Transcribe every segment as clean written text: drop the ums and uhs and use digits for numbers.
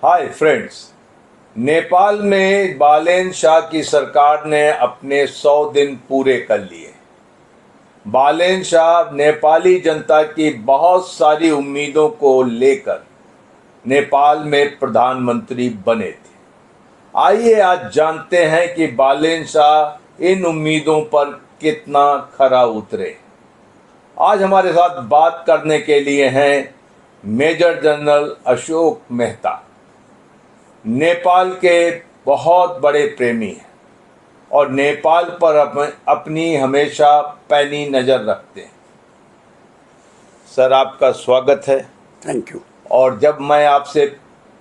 Hi friends. Nepal में बालेन शाह की सरकार ने अपने 100 दिन पूरे कर लिए। बालेन शाह नेपाली जनता की बहुत सारी उम्मीदों को लेकर नेपाल में प्रधानमंत्री बने थे। आइए आज जानते हैं कि बालेन शाह इन उम्मीदों पर कितना खरा उतरे। आज हमारे साथ बात करने के लिए हैं मेजर जनरल अशोक मेहता। नेपाल के बहुत बड़े प्रेमी हैं और नेपाल पर अपनी हमेशा पैनी नज़र रखते हैं। सर, आपका स्वागत है। Thank you. और जब मैं आपसे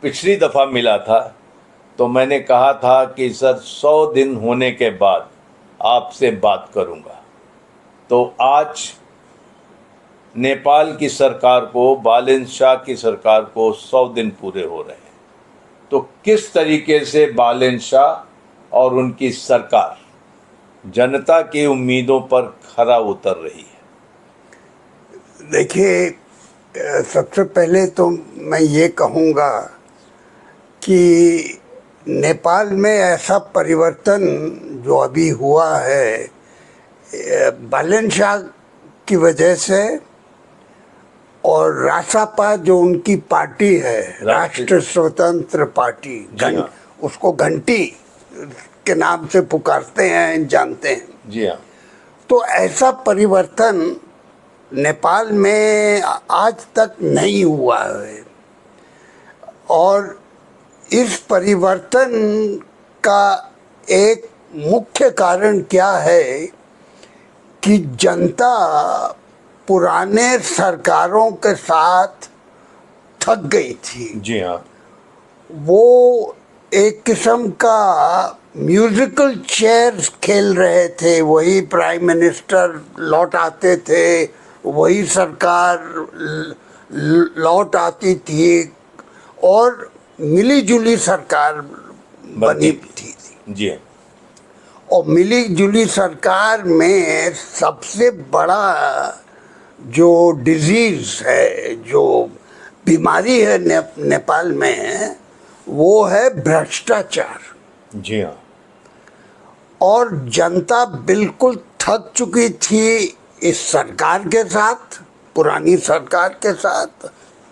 पिछली दफ़ा मिला था तो मैंने कहा था कि सर 100 दिन होने के बाद आपसे बात करूंगा। तो आज नेपाल की सरकार को, बालेन शाह की सरकार को 100 दिन पूरे हो रहे हैं। तो किस तरीके से बालेन शाह और उनकी सरकार जनता की उम्मीदों पर खरा उतर रही है? देखिए, सबसे पहले तो मैं ये कहूँगा कि नेपाल में ऐसा परिवर्तन जो अभी हुआ है बालेन शाह की वजह से, और रासपा जो उनकी पार्टी है, राष्ट्र स्वतंत्र पार्टी, उसको घंटी के नाम से पुकारते हैं, जानते हैं। जी हाँ। तो ऐसा परिवर्तन नेपाल में आज तक नहीं हुआ है, और इस परिवर्तन का एक मुख्य कारण क्या है कि जनता पुराने सरकारों के साथ थक गई थी। जी हाँ। वो एक किस्म का म्यूजिकल चेयर्स खेल रहे थे। वही प्राइम मिनिस्टर लौट आते थे, वही सरकार लौट आती थी, और मिली-जुली सरकार बनी थी। जी हाँ। और मिली-जुली सरकार में सबसे बड़ा जो डिजीज है, जो बीमारी है नेपाल में, वो है भ्रष्टाचार। जी हाँ। और जनता बिल्कुल थक चुकी थी इस सरकार के साथ, पुरानी सरकार के साथ,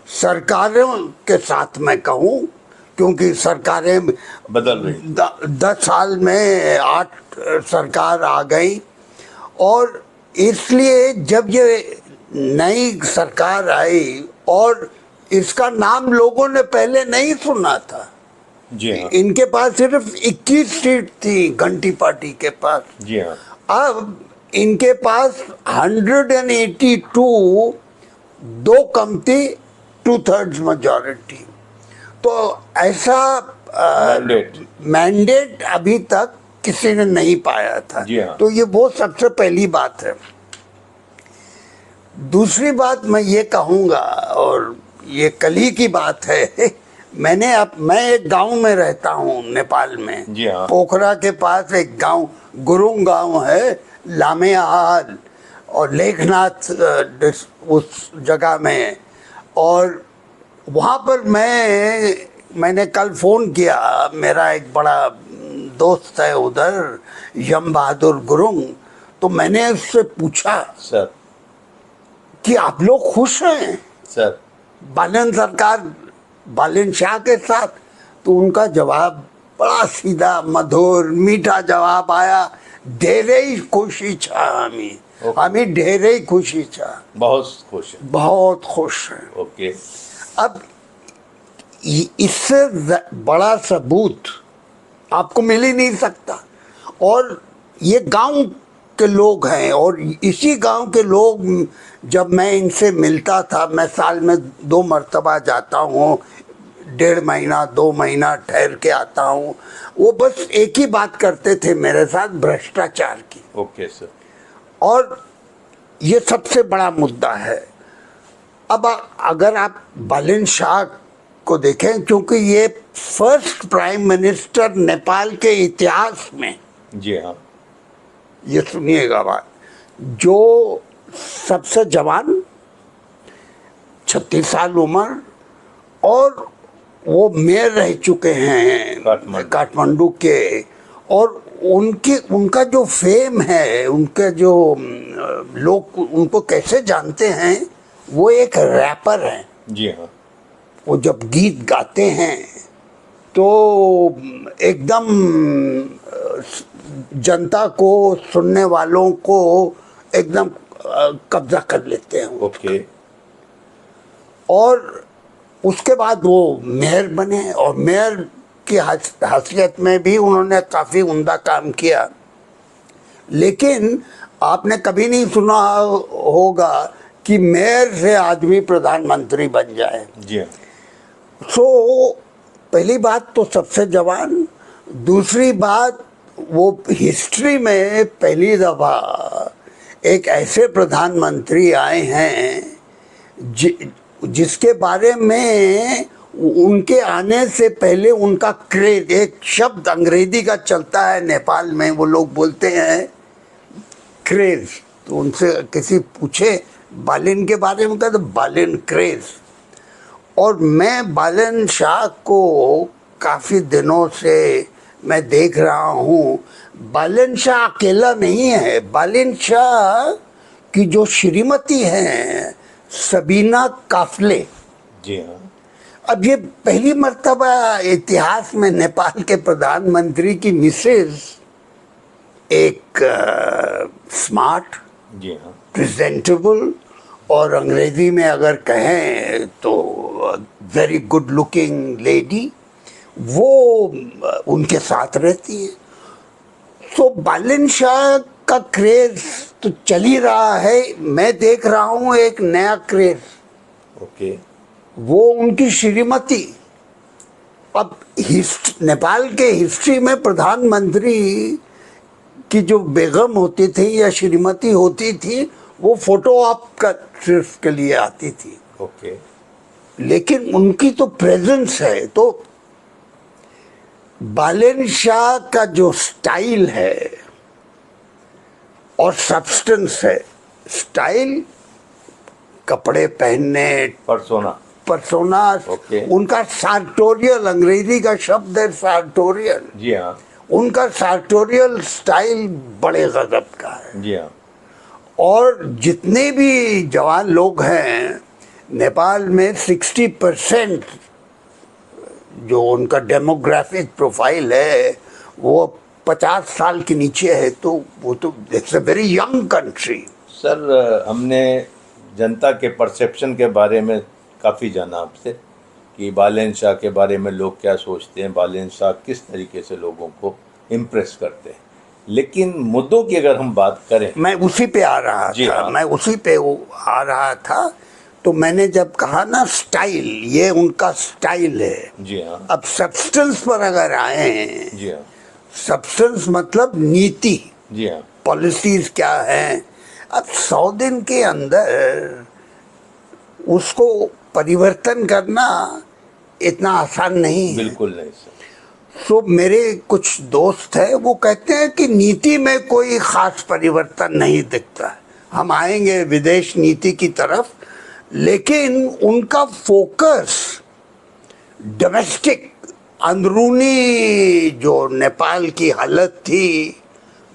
सरकारों के साथ मैं कहूँ, क्योंकि सरकारें बदल रही। 10 साल में 8 सरकार आ गई, और इसलिए जब ये नई सरकार आई, और इसका नाम लोगों ने पहले नहीं सुना था। जी हाँ। इनके पास सिर्फ 21 सीट थी, घंटी पार्टी के पास। जी हाँ। अब इनके पास 182, 2 कम थी, 2/3 मेजॉरिटी। तो ऐसा मैंडेट अभी तक किसी ने नहीं पाया था। तो ये वो सबसे पहली बात है। दूसरी बात मैं ये कहूँगा, और ये कल ही की बात है, मैं एक गांव में रहता हूँ नेपाल में। पोखरा के पास एक गांव, गुरुङ गांव है, लामेहाल और लेखनाथ उस जगह में। और वहाँ पर मैंने कल फ़ोन किया। मेरा एक बड़ा दोस्त है उधर, यम बहादुर गुरुङ। तो मैंने उससे पूछा, सर, कि आप लोग खुश हैं सर बालेन शाह के साथ? तो उनका जवाब बड़ा सीधा, मधुर, मीठा जवाब आया, ढेरे खुशी छा हमें ढेरे खुशी छा। बहुत खुश है। बहुत खुश है। ओके। अब इससे बड़ा सबूत आपको मिल ही नहीं सकता। और ये गांव के लोग हैं, और इसी गांव के लोग, जब मैं इनसे मिलता था, मैं साल में 2 मरतबा जाता हूँ, 1.5 महीना 2 महीना ठहर के आता हूँ, वो बस एक ही बात करते थे मेरे साथ, भ्रष्टाचार की। Okay sir. और ये सबसे बड़ा मुद्दा है। अब अगर आप बालेन शाह को देखें, क्योंकि ये फर्स्ट प्राइम मिनिस्टर नेपाल के इतिहास में, जी हाँ, ये सुनिएगा बात, जो सबसे जवान, 36 साल उम्र, और वो मेयर रह चुके हैं काठमांडू के, और उनका जो फेम है, उनके जो लोग उनको कैसे जानते हैं, वो एक रैपर हैं। जी हाँ। वो जब गीत गाते हैं तो एकदम जनता को, सुनने वालों को एकदम कब्जा कर लेते हैं। ओके। और उसके बाद वो मेयर बने, और मेयर की हैसियत में भी उन्होंने काफ़ी उम्दा काम किया। लेकिन आपने कभी नहीं सुना होगा कि मेयर से आदमी प्रधानमंत्री बन जाए। जी हाँ। सो पहली बात तो सबसे जवान, दूसरी बात वो हिस्ट्री में पहली दफ़ा एक ऐसे प्रधानमंत्री आए हैं जिसके बारे में उनके आने से पहले उनका क्रेज, एक शब्द अंग्रेजी का चलता है नेपाल में, वो लोग बोलते हैं क्रेज। तो उनसे किसी पूछे बालेन के बारे में, कहते बालेन क्रेज। और मैं बालेन शाह को काफ़ी दिनों से मैं देख रहा हूँ। बालेन शाह अकेला नहीं है, बालेन शाह की जो श्रीमती हैं सबीना काफले, जी हाँ, अब ये पहली मर्तबा इतिहास में नेपाल के प्रधानमंत्री की मिसेज एक स्मार्ट, जी हाँ, प्रेजेंटेबल, और अंग्रेजी में अगर कहें तो वेरी गुड लुकिंग लेडी, वो उनके साथ रहती है। तो बालेन शाह का क्रेज तो चल ही रहा है, मैं देख रहा हूँ एक नया क्रेज, ओके। वो उनकी श्रीमती। अब नेपाल के हिस्ट्री में प्रधानमंत्री की जो बेगम होती थी या श्रीमती होती थी, वो फोटो आप का सिर्फ के लिए आती थी। ओके। लेकिन उनकी तो प्रेजेंस है। तो बालेन शाह का जो स्टाइल है और सब्सटेंस है, स्टाइल कपड़े पहनने, पर्सोना, ओके। उनका सार्टोरियल, अंग्रेजी का शब्द है सार्टोरियल, जी हाँ, उनका सार्टोरियल स्टाइल बड़े गजब का है। जी हाँ। और जितने भी जवान लोग हैं नेपाल में, 60% जो उनका डेमोग्राफिक प्रोफाइल है वो 50 साल के नीचे है। तो वो तो it's a very young country. Sir, हमने जनता के परसेप्शन के बारे में काफ़ी जाना आपसे कि बालेन शाह के बारे में लोग क्या सोचते हैं, बालेन शाह किस तरीके से लोगों को इम्प्रेस करते हैं। लेकिन मुद्दों की अगर हम बात करें, मैं उसी पे आ रहा था। हाँ। मैं उसी पे आ रहा था। तो मैंने जब कहा ना स्टाइल, ये उनका स्टाइल है। जी हाँ। अब सब्सटेंस पर अगर आए, जी हाँ, सब्सटेंस मतलब नीति, जी हाँ, पॉलिसीज क्या हैं। अब 100 दिन के अंदर उसको परिवर्तन करना इतना आसान नहीं है। बिल्कुल नहीं सर। तो मेरे कुछ दोस्त हैं, वो कहते हैं कि नीति में कोई खास परिवर्तन नहीं दिखता है, हम आएंगे विदेश नीति की तरफ, लेकिन उनका फोकस डोमेस्टिक, अंदरूनी जो नेपाल की हालत थी,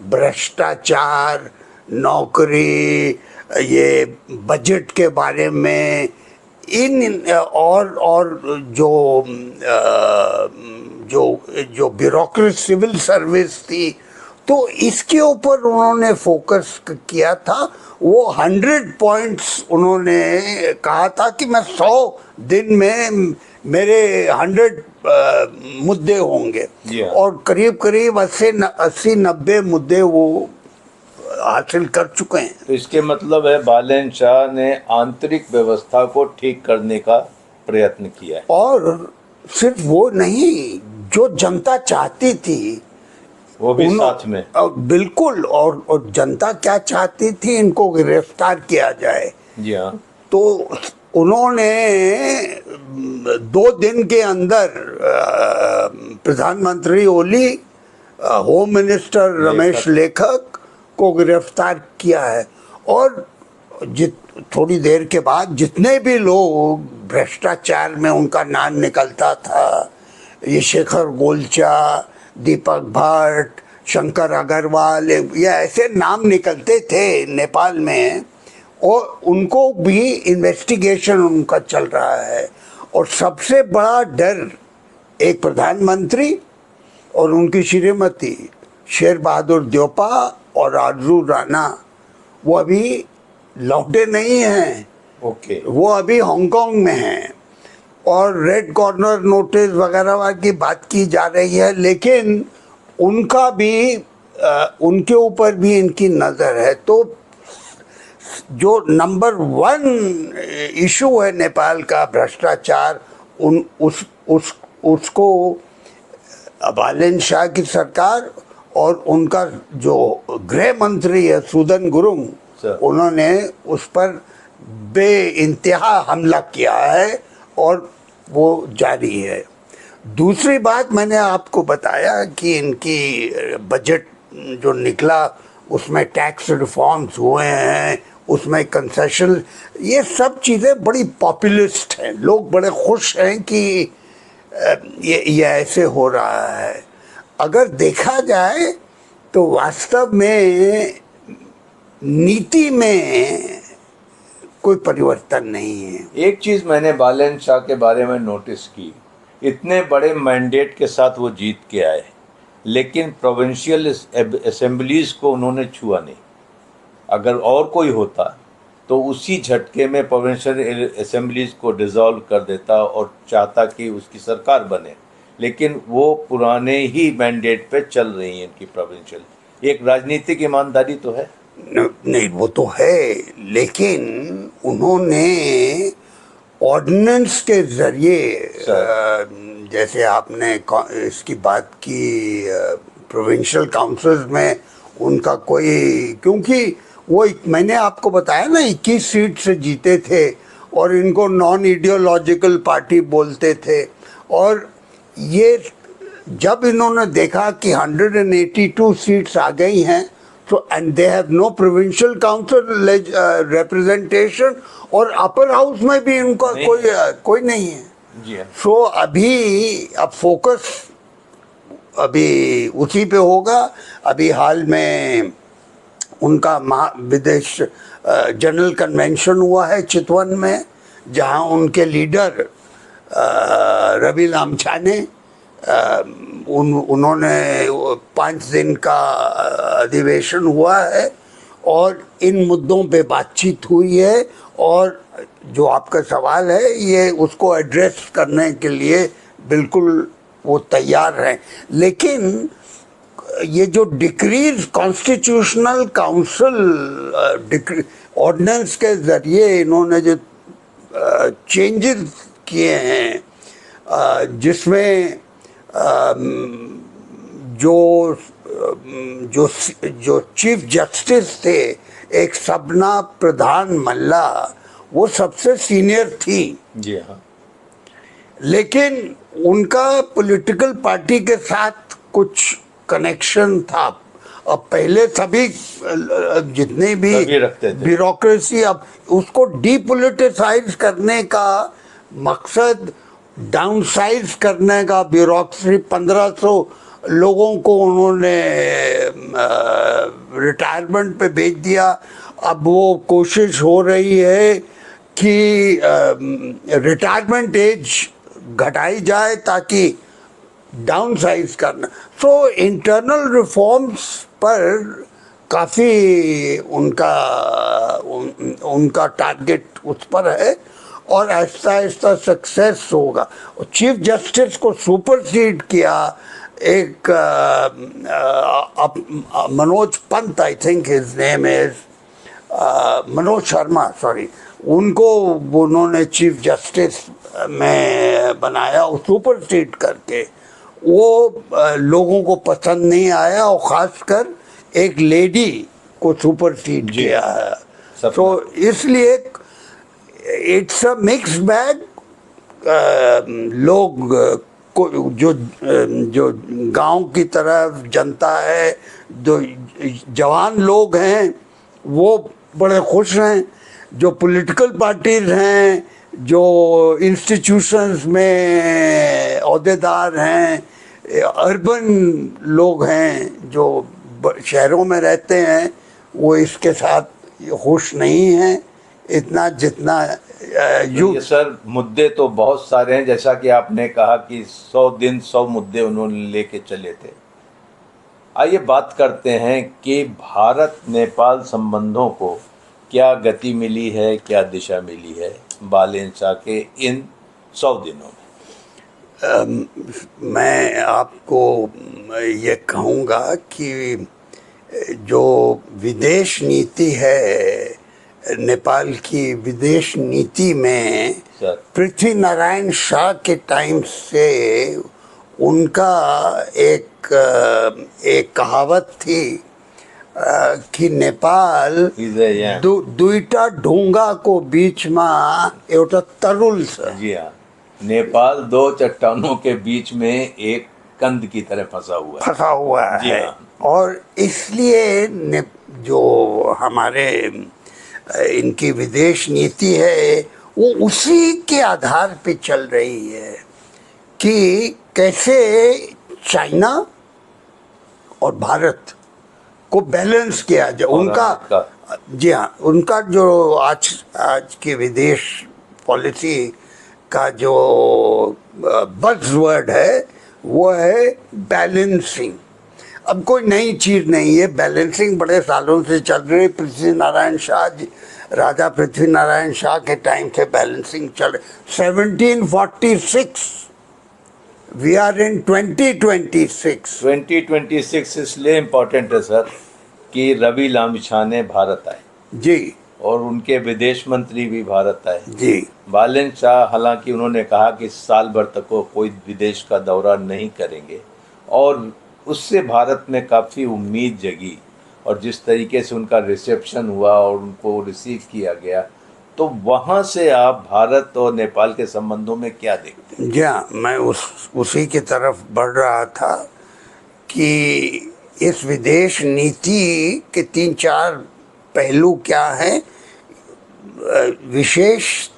भ्रष्टाचार, नौकरी, ये बजट के बारे में, इन और जो ब्यूरोक्रेसी, सिविल सर्विस थी, तो इसके ऊपर उन्होंने फोकस किया था। वो 100 पॉइंट्स उन्होंने कहा था कि मैं 100 दिन में मेरे 100 मुद्दे होंगे, और करीब करीब 80-90 मुद्दे वो हासिल कर चुके हैं। तो इसके मतलब है बालेन शाह ने आंतरिक व्यवस्था को ठीक करने का प्रयत्न किया है। और सिर्फ वो नहीं, जो जनता चाहती थी वो भी साथ में। बिल्कुल। और जनता क्या चाहती थी, इनको गिरफ्तार किया जाए। जी हाँ। तो उन्होंने 2 दिन के अंदर प्रधानमंत्री ओली, होम मिनिस्टर रमेश लेखक को गिरफ्तार किया है। और थोड़ी देर के बाद जितने भी लोग भ्रष्टाचार में उनका नाम निकलता था, ये शेखर गोलचा, दीपक भट्ट, शंकर अग्रवाल, ये ऐसे नाम निकलते थे नेपाल में, और उनको भी इन्वेस्टिगेशन उनका चल रहा है। और सबसे बड़ा डर एक प्रधानमंत्री और उनकी श्रीमती शेर बहादुर देउपा और आरजू राणा, वो अभी लौटे नहीं हैं। ओके। वो अभी हांगकांग में हैं और रेड कॉर्नर नोटिस वगैरह की बात की जा रही है, लेकिन उनका भी उनके ऊपर भी इनकी नज़र है। तो जो नंबर 1 इशू है नेपाल का भ्रष्टाचार, उसको बालेन शाह की सरकार और उनका जो गृह मंत्री है सुदन गुरुङ, उन्होंने उस पर बेइंतहा हमला किया है और वो जारी है। दूसरी बात, मैंने आपको बताया कि इनकी बजट जो निकला उसमें टैक्स रिफॉर्म्स हुए हैं, उसमें कंसेशन, ये सब चीज़ें बड़ी पॉपुलिस्ट हैं। लोग बड़े खुश हैं कि ये ऐसे हो रहा है। अगर देखा जाए तो वास्तव में नीति में कोई परिवर्तन नहीं है। एक चीज़ मैंने बालेन शाह के बारे में नोटिस की, इतने बड़े मैंडेट के साथ वो जीत के आए, लेकिन प्रोविंशियल असेंबलीज़ को उन्होंने छुआ नहीं। अगर और कोई होता तो उसी झटके में प्रोविंशियल असेंबलीज़ को डिसॉल्व कर देता और चाहता कि उसकी सरकार बने, लेकिन वो पुराने ही मैंडेट पे चल रही हैं इनकी प्रोविंशियल। एक राजनीतिक ईमानदारी तो है। नहीं, वो तो है, लेकिन उन्होंने ऑर्डिनेंस के जरिए, जैसे आपने इसकी बात की, प्रोविंशियल काउंसिल्स में उनका कोई, क्योंकि वो मैंने आपको बताया ना 21 सीट से जीते थे और इनको नॉन आइडियोलॉजिकल पार्टी बोलते थे। और ये जब इन्होंने देखा कि 182 सीट्स आ गई हैं, तो and they have no provincial council representation, और अपर हाउस में भी इनका कोई नहीं है जी। सो अब फोकस अभी उसी पे होगा। अभी हाल में उनका विदेश जनरल कन्वेंशन हुआ है चितवन में, जहां उनके लीडर रवि लामछाने, उन्होंने 5 दिन का अधिवेशन हुआ है और इन मुद्दों पे बातचीत हुई है। और जो आपका सवाल है, ये उसको एड्रेस करने के लिए बिल्कुल वो तैयार हैं। लेकिन ये जो डिक्रीज कॉन्स्टिट्यूशनल काउंसिल ऑर्डिनेंस के ज़रिए इन्होंने जो चेंजेस किए हैं, जिसमें जो चीफ जस्टिस थे, एक सपना प्रधान मल्ला, वो सबसे सीनियर थी जी हाँ, लेकिन उनका पॉलिटिकल पार्टी के साथ कुछ कनेक्शन था। अब पहले सभी जितने भी ब्यूरोक्रेसी, अब उसको डीपोलिटिसाइज करने का मकसद, डाउनसाइज करने का, ब्यूरोक्रेसी 1500 लोगों को उन्होंने रिटायरमेंट पे भेज दिया। अब वो कोशिश हो रही है कि रिटायरमेंट एज घटाई जाए ताकि डाउनसाइज करना। सो इंटरनल रिफॉर्म्स पर काफ़ी उनका टारगेट उस पर है और आहिस्ता आहिस्ता सक्सेस होगा। चीफ जस्टिस को सुपरसीड किया एक Manoj Pant, I think his name is Manoj Sharma, sorry, उनको उन्होंने चीफ जस्टिस में बनाया और सुपरसीड करके। वो लोगों को पसंद नहीं आया और ख़ासकर एक लेडी को सुपरसीड किया है। तो इसलिए इट्स अ मिक्स बैग। लोग को जो गांव की तरफ जनता है, जो जवान लोग हैं, वो बड़े खुश हैं, जो पॉलिटिकल पार्टीज हैं, जो इंस्टीट्यूशंस में ओहदेदार हैं, अर्बन लोग हैं जो शहरों में रहते हैं, वो इसके साथ खुश नहीं हैं इतना जितना ये सर मुद्दे तो बहुत सारे हैं, जैसा कि आपने कहा कि 100 दिन 100 मुद्दे उन्होंने लेके चले थे। आइए बात करते हैं कि भारत नेपाल संबंधों को क्या गति मिली है, क्या दिशा मिली है बालेन शाह के इन 100 दिनों में। मैं आपको ये कहूँगा कि जो विदेश नीति है, नेपाल की विदेश नीति में पृथ्वी नारायण शाह के टाइम से उनका एक कहावत थी कि नेपाल दुईटा ढूंगा को बीच में एउटा तरुल छ। जी हाँ, नेपाल दो चट्टानों के बीच में एक कंद की तरह फंसा हुआ है। हाँ। और इसलिए जो हमारे इनकी विदेश नीति है वो उसी के आधार पे चल रही है कि कैसे चाइना और भारत को बैलेंस किया जाए। उनका जी हाँ, उनका जो आज की विदेश पॉलिसी का जो बज़वर्ड है वो है बैलेंसिंग। अब कोई नई चीज़ नहीं है, बैलेंसिंग बड़े सालों से चल रही। पृथ्वी नारायण शाह जी, राजा पृथ्वी नारायण शाह के टाइम से बैलेंसिंग चल रही। 1746, वी आर इन 2026। 2026 इसलिए इम्पोर्टेंट है सर कि रवि लामिछाने भारत आए जी, और उनके विदेश मंत्री भी भारत आए जी। बालेन शाह हालांकि उन्होंने कहा कि साल भर तक वो कोई विदेश का दौरा नहीं करेंगे, और उससे भारत में काफ़ी उम्मीद जगी, और जिस तरीके से उनका रिसेप्शन हुआ और उनको रिसीव किया गया, तो वहाँ से आप भारत और नेपाल के संबंधों में क्या देखते हैं? जी हाँ, मैं उसी की तरफ बढ़ रहा था कि इस विदेश नीति के 3-4 पहलू क्या हैं। विशेष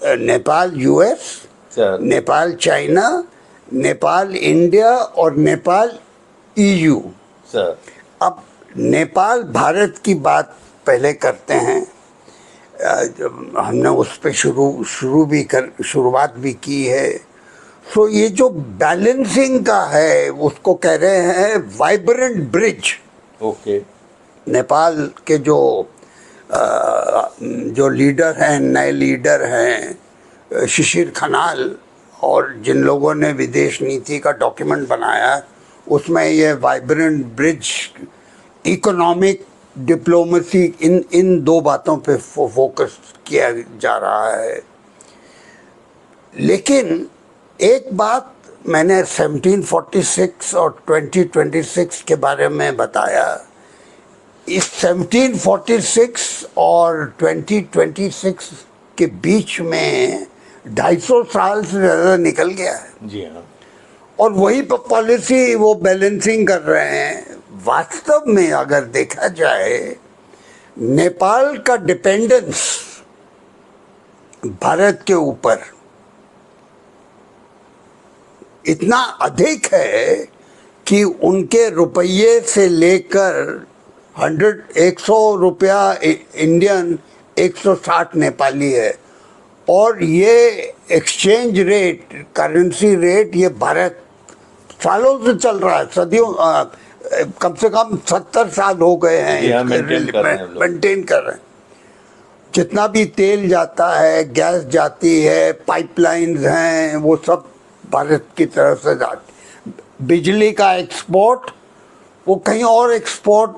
Nepal US, Nepal China, Nepal India और नेपाल ईयू। सर अब नेपाल भारत की बात पहले करते हैं। हमने उस पर शुरुआत भी की है। तो ये जो बैलेंसिंग का है उसको कह रहे हैं वाइब्रेंट ब्रिज। ओके। नेपाल के जो लीडर हैं, नए लीडर हैं, शिशिर खनाल, और जिन लोगों ने विदेश नीति का डॉक्यूमेंट बनाया, उसमें ये वाइब्रेंट ब्रिज, इकोनॉमिक डिप्लोमेसी, इन 2 बातों पे फोकस किया जा रहा है। लेकिन एक बात मैंने 1746 और 2026 के बारे में बताया। इस 1746 और 2026 के बीच में 250 साल से ज़्यादा निकल गया है। जी हाँ। और वही पॉलिसी वो बैलेंसिंग कर रहे हैं। वास्तव में अगर देखा जाए, नेपाल का डिपेंडेंस भारत के ऊपर इतना अधिक है कि उनके रुपये से लेकर 100 रुपया इंडियन, 160 नेपाली है। और ये एक्सचेंज रेट, करेंसी रेट, ये भारत सालों से चल रहा है, सदियों, कम से कम 70 साल हो गए हैं मेंटेन कर रहे हैं। जितना भी तेल जाता है, गैस जाती है, पाइपलाइंस हैं, वो सब भारत की तरफ से जाती। बिजली का एक्सपोर्ट, वो कहीं और एक्सपोर्ट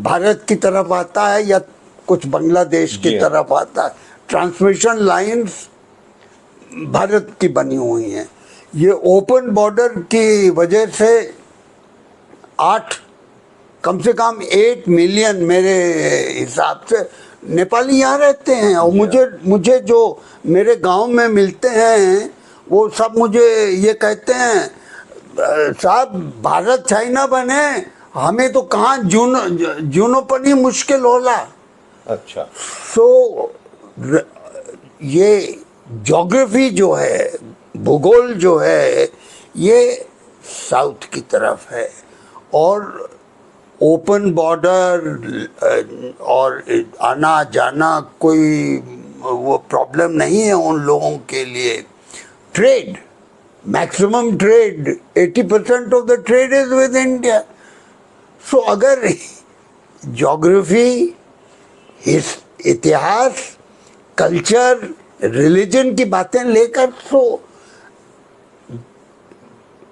भारत की तरफ आता है या कुछ बांग्लादेश की तरफ आता है। ट्रांसमिशन लाइंस भारत की बनी हुई हैं। ये ओपन बॉर्डर की वजह से कम से कम 8 मिलियन मेरे हिसाब से नेपाली यहाँ रहते हैं। और मुझे जो मेरे गांव में मिलते हैं वो सब मुझे ये कहते हैं, साहब भारत चाइना बने, हमें तो कहाँ जूनो पनी मुश्किल होला। अच्छा। सो ये ज्योग्राफी जो है, भूगोल जो है, ये साउथ की तरफ है। और ओपन बॉर्डर और आना जाना कोई वो प्रॉब्लम नहीं है उन लोगों के लिए। Trade, maximum trade, 80% of the trade is with India. So अगर ज्योग्राफी, इतिहास, कल्चर, रिलीजन की बातें लेकर तो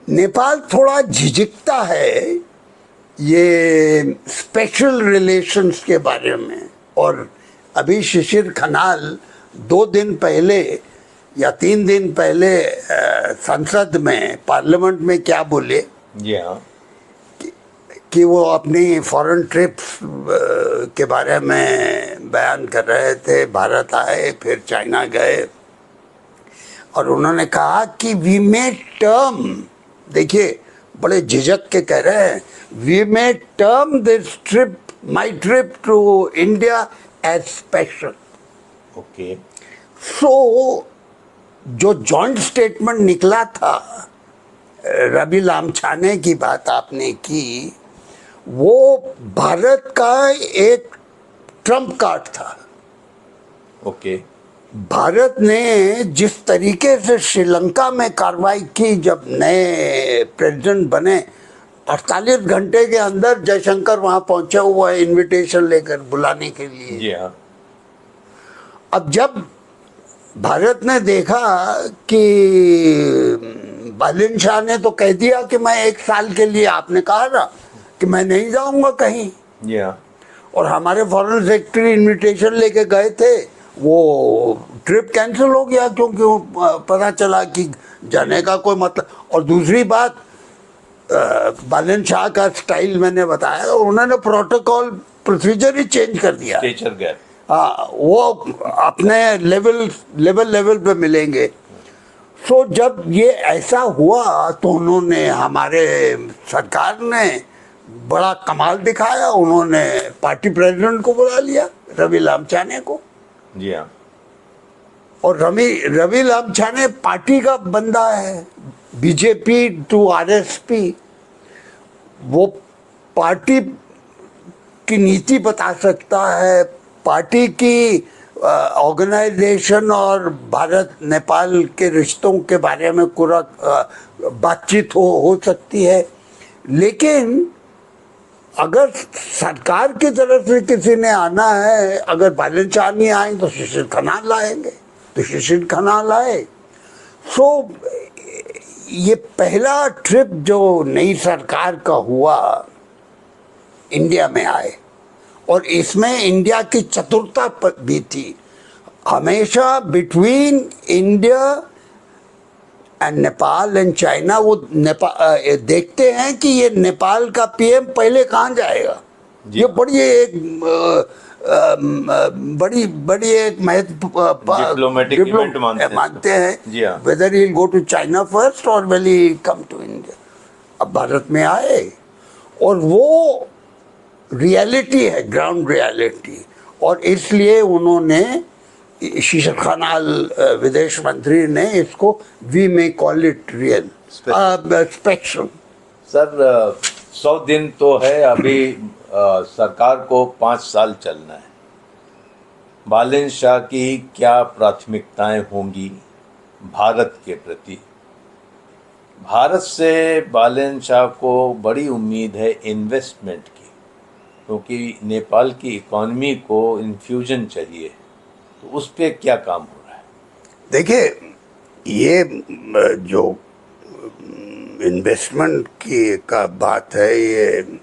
नेपाल थोड़ा झिझकता है ये स्पेशल रिलेशंस के बारे में। और अभी शिशिर खनाल 2 दिन पहले या 3 दिन पहले संसद में, पार्लियामेंट में क्या बोले जी हाँ, कि वो अपनी फॉरेन ट्रिप्स के बारे में बयान कर रहे थे। भारत आए, फिर चाइना गए, और उन्होंने कहा कि वी मे टर्म, देखिए बड़े झिझक के कह रहे हैं, we may term this trip, my trip to India as special. Okay. So जो जॉइंट स्टेटमेंट निकला था, रवि लामछाने की बात आपने की, वो भारत का एक ट्रम्प कार्ड था। ओके। भारत ने जिस तरीके से श्रीलंका में कार्रवाई की, जब नए प्रेसिडेंट बने, 48 घंटे के अंदर जयशंकर वहां पहुंचा हुआ है इनविटेशन लेकर बुलाने के लिए। जी हाँ। अब जब भारत ने देखा कि बालिन शाह ने तो कह दिया कि मैं 1 साल के लिए, आपने कहा ना कि मैं नहीं जाऊंगा कहीं, जी हाँ। और हमारे फॉरेन सेक्रेटरी इनविटेशन लेके गए थे, वो ट्रिप कैंसिल हो गया क्योंकि पता चला कि जाने का कोई मतलब। और दूसरी बात, बालन शाह का स्टाइल मैंने बताया, उन्होंने प्रोटोकॉल प्रोसीजर ही चेंज कर दिया। टीचर गए। हाँ, वो अपने लेवल पे मिलेंगे। सो जब ये ऐसा हुआ तो उन्होंने, हमारे सरकार ने बड़ा कमाल दिखाया, उन्होंने पार्टी प्रेसिडेंट को बुला लिया, रवि लामछाने को। जी हाँ। और रवि लामछाने पार्टी का बंदा है, बीजेपी टू आरएसपी। वो पार्टी की नीति बता सकता है, पार्टी की ऑर्गेनाइजेशन और भारत नेपाल के रिश्तों के बारे में पूरा बातचीत हो सकती है। लेकिन अगर सरकार की तरफ से किसी ने आना है, अगर बालन शाह नहीं आए तो शिशिर खनाल लाएंगे, तो शिशिर खनाल आए। सो ये पहला ट्रिप जो नई सरकार का हुआ, इंडिया में आए, और इसमें इंडिया की चतुरता भी थी। हमेशा between India and Nepal and China, वो नेपाल देखते हैं कि ये नेपाल का पीएम पहले कहाँ जाएगा। ये बड़ी एक बड़ी एक डिप्लोमेटिक इवेंट मानते हैं, whether he go to China first और will he come to India. अब भारत में आए, और वो रियलिटी है, ग्राउंड रियलिटी, और इसलिए उन्होंने, शिशिर खनाल विदेश मंत्री ने इसको, we may call it real special. Sir 100 दिन तो है अभी, सरकार को 5 साल चलना है। बालन शाह की क्या प्राथमिकताएं होंगी भारत के प्रति? भारत से बालन शाह को बड़ी उम्मीद है इन्वेस्टमेंट की, क्योंकि नेपाल की इकॉनमी को इन्फ्यूजन चाहिए, तो उस पर क्या काम हो रहा है? देखिए, ये जो इन्वेस्टमेंट की का बात है, ये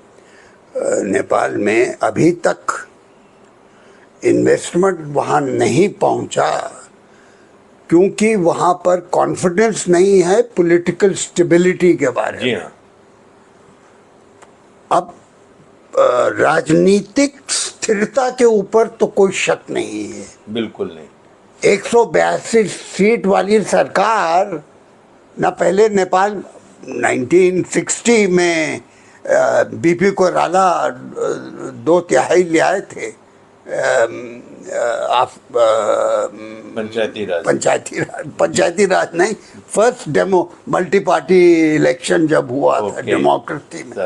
नेपाल में अभी तक इन्वेस्टमेंट वहाँ नहीं पहुँचा, क्योंकि वहाँ पर कॉन्फिडेंस नहीं है पॉलिटिकल स्टेबिलिटी के बारे में। जी हाँ। अब राजनीतिक स्थिरता के ऊपर तो कोई शक नहीं है, बिल्कुल नहीं। 182 सीट वाली सरकार, ना पहले नेपाल 1960 में बीपी को राला 2/3 ले आए थे आप पंचायती राज नहीं, फर्स्ट मल्टी पार्टी इलेक्शन जब हुआ था डेमोक्रेसी में,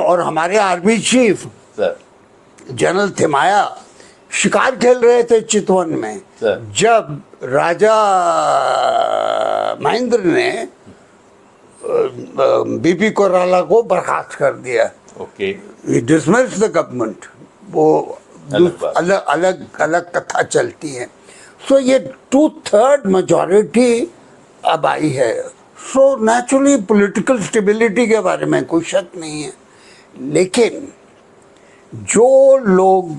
और हमारे आर्मी चीफ जनरल थिमाया शिकार खेल रहे थे चितवन में, जब राजा महेंद्र ने बीपी कोराला को बर्खास्त कर दिया। Dismiss the government. वो अलग कथा चलती है। सो ये 2/3 मेजॉरिटी अब आई है। सो नेचुरली पॉलिटिकल स्टेबिलिटी के बारे में कोई शक नहीं है, लेकिन जो लोग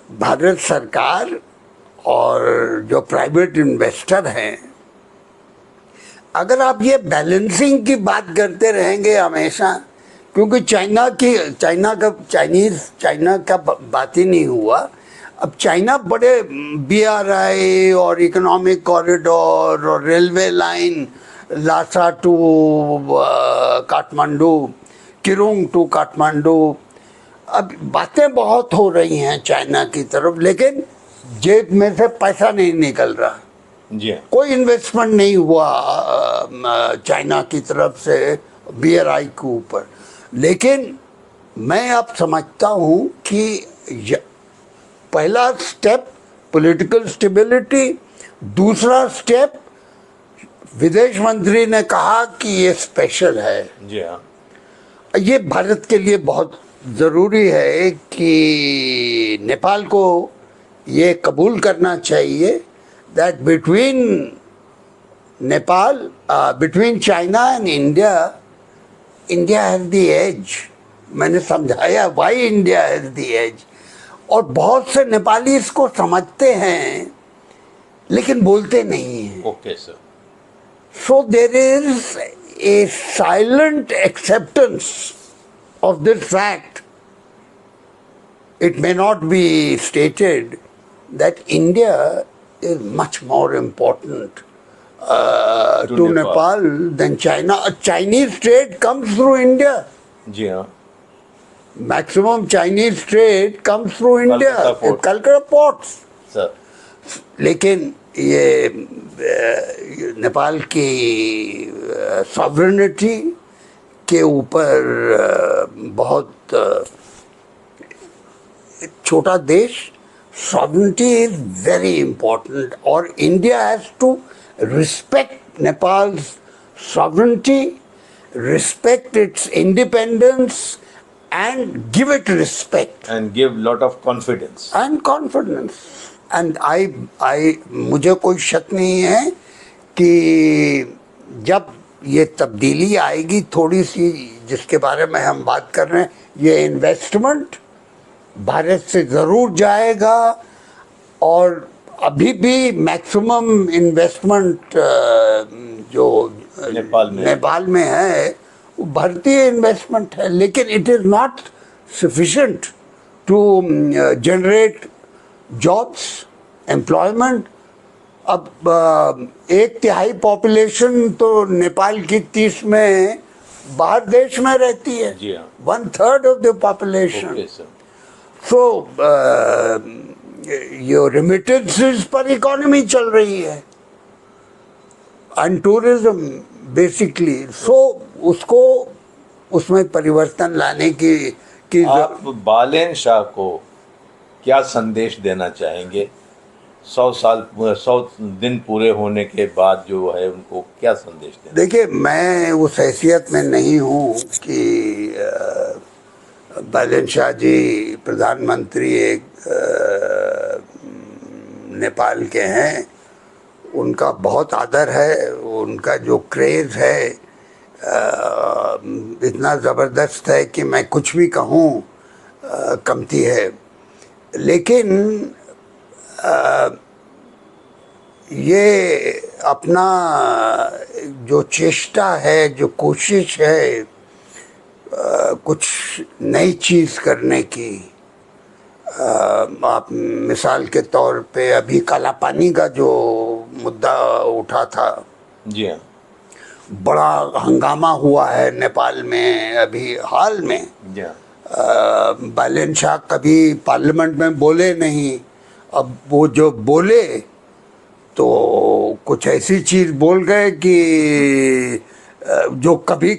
भारत सरकार और जो प्राइवेट इन्वेस्टर हैं, अगर आप ये बैलेंसिंग की बात करते रहेंगे हमेशा, क्योंकि चाइना का बात ही नहीं हुआ। अब चाइना बड़े BRI और इकोनॉमिक कॉरिडोर और railway line Lhasa to Kathmandu, Kyirong to Kathmandu, अब बातें बहुत हो रही हैं चाइना की तरफ, लेकिन जेब में से पैसा नहीं निकल रहा। कोई इन्वेस्टमेंट नहीं हुआ चाइना की तरफ से BRI के ऊपर। लेकिन मैं अब समझता हूँ कि पहला स्टेप पॉलिटिकल स्टेबिलिटी, दूसरा स्टेप विदेश मंत्री ने कहा कि ये स्पेशल है। ये भारत के लिए बहुत ज़रूरी है कि नेपाल को ये कबूल करना चाहिए that between China and India has the edge। मैंने समझाया why India has the edge। और बहुत से नेपाली इसको समझते हैं लेकिन बोलते नहीं हैं। Okay, sir। So there is a silent acceptance of this fact। It may not be stated that India is much more important to Nepal than China। A Chinese trade comes through India। जी हाँ। Maximum Chinese trade comes through India, Calcutta ports। लेकिन ये नेपाल की sovereignty के ऊपर बहुत छोटा देश, sovereignty is very important, और India has to respect Nepal's sovereignty, respect its independence, and give it respect and give lot of confidence and I मुझे कोई शक नहीं है कि जब ये तब्दीली आएगी थोड़ी सी, जिसके बारे में हम बात कर रहे हैं, ये इन्वेस्टमेंट भारत से ज़रूर जाएगा। और अभी भी मैक्सिमम इन्वेस्टमेंट जो नेपाल में है वो भारतीय इन्वेस्टमेंट है, लेकिन it is not sufficient to generate jobs, employment. अब 1/3 पॉपुलेशन तो नेपाल की 30 में बाहर देश में रहती है। 1/3 ऑफ द पॉपुलेशन। सो ये रेमिटेंसेस पर इकोनॉमी चल रही है एंड टूरिज्म बेसिकली। सो उसको उसमें परिवर्तन लाने की आप बालेन शाह को क्या संदेश देना चाहेंगे? 100 दिन पूरे होने के बाद जो है उनको क्या संदेश देना? देखिए, मैं उस हैसियत में नहीं हूँ कि बालेन शाह जी प्रधानमंत्री एक नेपाल के हैं। उनका बहुत आदर है, उनका जो क्रेज़ है इतना ज़बरदस्त है कि मैं कुछ भी कहूँ कमती है। लेकिन ये अपना जो चेष्टा है, जो कोशिश है कुछ नई चीज़ करने की, आप मिसाल के तौर पे अभी काला पानी का जो मुद्दा उठा था, जी हाँ, बड़ा हंगामा हुआ है नेपाल में अभी हाल में। बालेन शाह कभी पार्लियामेंट में बोले नहीं। अब वो जो बोले तो कुछ ऐसी चीज बोल गए कि जो कभी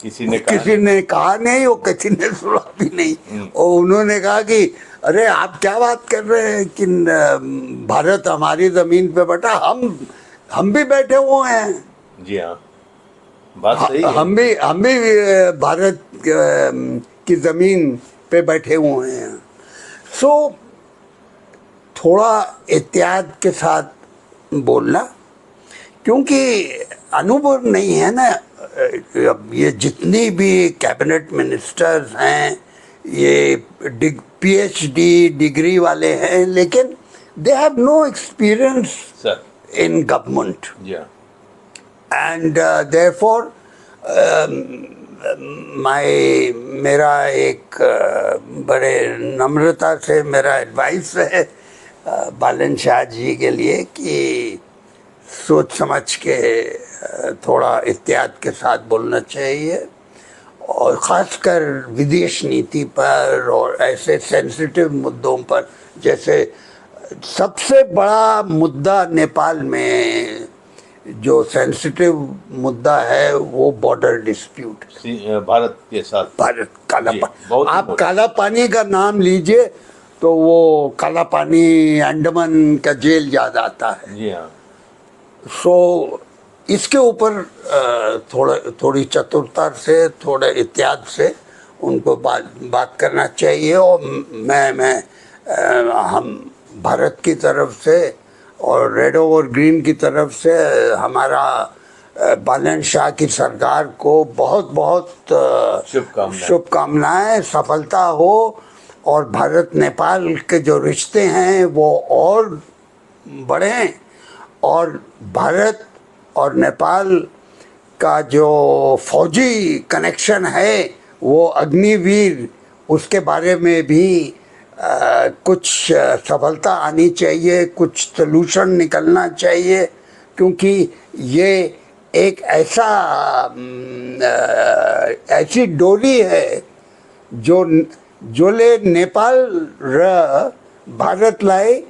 किसी ने कहा नहीं और किसी ने सुना भी नहीं। और उन्होंने कहा कि अरे आप क्या बात कर रहे हैं कि भारत हमारी जमीन पे बैठा, हम भी बैठे हुए हैं। जी हाँ, बात सही है। हम भी भारत की जमीन पे बैठे हुए हैं। सो थोड़ा एहतियात के साथ बोलना, क्योंकि अनुभव नहीं है ना। अब ये जितनी भी कैबिनेट मिनिस्टर्स हैं ये PhD डिग्री वाले हैं, लेकिन they have no experience in government and therefore मेरा एक बड़े नम्रता से मेरा एडवाइस है बालन शाह जी के लिए कि सोच समझ के थोड़ा एहतियात के साथ बोलना चाहिए, और ख़ासकर विदेश नीति पर और ऐसे सेंसिटिव मुद्दों पर। जैसे सबसे बड़ा मुद्दा नेपाल में जो सेंसिटिव मुद्दा है वो बॉर्डर डिस्प्यूट, भारत के साथ। भारत काला पानी, आप काला पानी का नाम लीजिए तो वो काला पानी अंडमान का जेल याद आता है। जी हाँ। सो इसके ऊपर थोड़ी चतुरता से, थोड़े एहतियात से उनको बात करना चाहिए। और हम भारत की तरफ से और रेड और ग्रीन की तरफ से हमारा बालन शाह की सरकार को बहुत बहुत शुभकामनाएं, सफलता हो, और भारत नेपाल के जो रिश्ते हैं वो और बढ़ें, और भारत और नेपाल का जो फौजी कनेक्शन है वो अग्निवीर, उसके बारे में भी कुछ सफलता आनी चाहिए, कुछ सलूशन निकलना चाहिए, क्योंकि ये एक ऐसी डोरी है जोले नेपाल र भारतलाई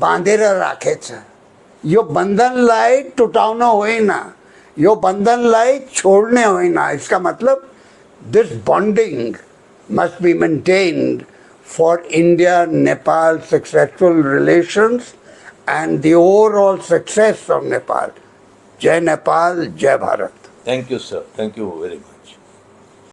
बाँधेर राखेछ। यो बन्धनलाई टुटाउन होइन, यो बन्धनलाई छोड्ने होइन। इसका मतलब this bonding must be maintained for India-Nepal successful relations and the overall success of Nepal. Jai Nepal, Jai Bharat. Thank you, sir. Thank you very much.